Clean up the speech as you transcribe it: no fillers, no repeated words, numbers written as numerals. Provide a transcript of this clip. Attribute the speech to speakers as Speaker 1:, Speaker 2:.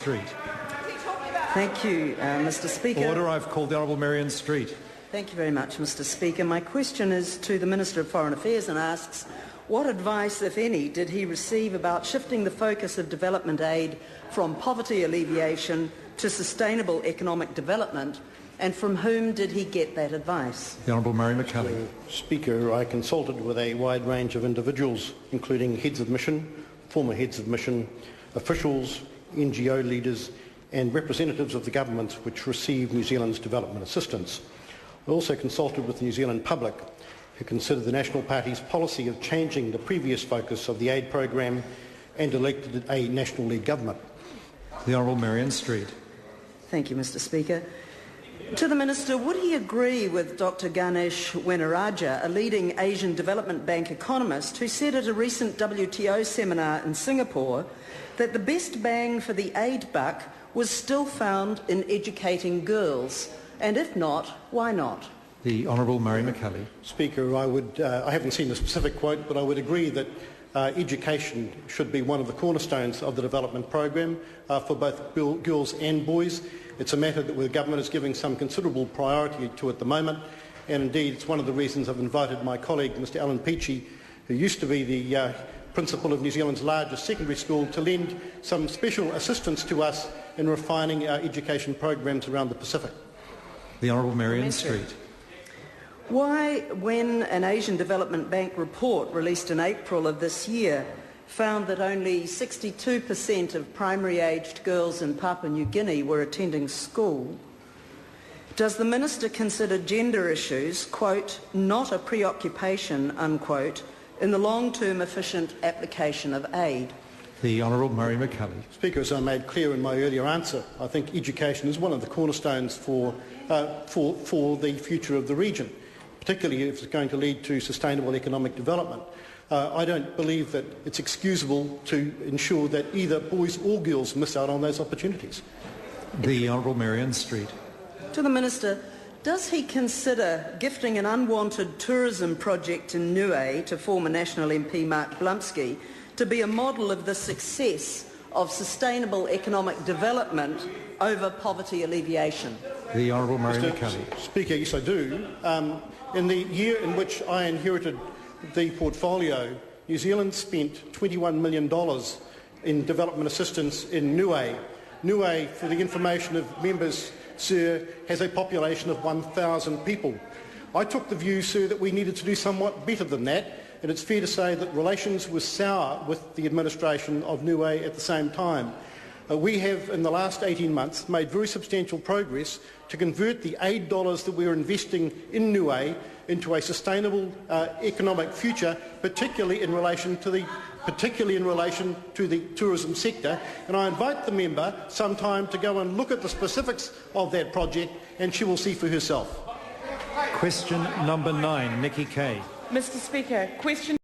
Speaker 1: Street.
Speaker 2: Thank you, Mr. Speaker.
Speaker 1: Order. I've called the Honourable Maryan Street.
Speaker 2: Thank you very much, Mr. Speaker. My question is to the Minister of Foreign Affairs and asks, what advice, if any, did he receive about shifting the focus of development aid from poverty alleviation to sustainable economic development, and from whom did he get that advice?
Speaker 1: The Honourable Mary McCully.
Speaker 3: Speaker, I consulted with a wide range of individuals, including heads of mission, former heads of mission, officials, NGO leaders and representatives of the government which receive New Zealand's development assistance. I also consulted with the New Zealand public, who consider the National Party's policy of changing the previous focus of the aid program and elected a national-led government.
Speaker 1: The Honourable Maryan Street.
Speaker 2: Thank you, Mr. Speaker. To the Minister, would he agree with Dr. Ganesh Wenaraja, a leading Asian Development Bank economist, who said at a recent WTO seminar in Singapore that the best bang for the aid buck was still found in educating girls? And if not, why not?
Speaker 1: The Honourable Mary McCully.
Speaker 3: Speaker, I haven't seen the specific quote, but I would agree that education should be one of the cornerstones of the development program for both girls and boys. It's a matter that the government is giving some considerable priority to at the moment, and indeed it's one of the reasons I've invited my colleague Mr Alan Peachy, who used to be the principal of New Zealand's largest secondary school, to lend some special assistance to us in refining our education programs around the Pacific.
Speaker 1: The Honourable Maryan Street.
Speaker 2: Why, when an Asian Development Bank report released in April of this year found that only 62% of primary-aged girls in Papua New Guinea were attending school, does the Minister consider gender issues, quote, not a preoccupation, unquote, in the long-term efficient application of aid?
Speaker 1: The Honourable Mary McCully.
Speaker 3: Speaker, as I made clear in my earlier answer, I think education is one of the cornerstones for the future of the region, particularly if it's going to lead to sustainable economic development. I don't believe that it's excusable to ensure that either boys or girls miss out on those opportunities.
Speaker 1: The Honourable Maryan Street.
Speaker 2: To the Minister, does he consider gifting an unwanted tourism project in Niue to former National MP Mark Blumsky to be a model of the success of sustainable economic development over poverty alleviation?
Speaker 1: The Honourable Mary McCully.
Speaker 3: Speaker, yes I do. In the year in which I inherited the portfolio, New Zealand spent $21 million in development assistance in Niue. Niue, for the information of members, sir, has a population of 1,000 people. I took the view, sir, that we needed to do somewhat better than that, and it's fair to say that relations were sour with the administration of Niue at the same time. We have, in the last 18 months, made very substantial progress to convert the aid dollars that we are investing in Niue into a sustainable economic future, particularly in relation to the tourism sector. And I invite the member sometime to go and look at the specifics of that project, and she will see for herself.
Speaker 1: Question number 9, Nikki Kay.
Speaker 4: Mr. Speaker, question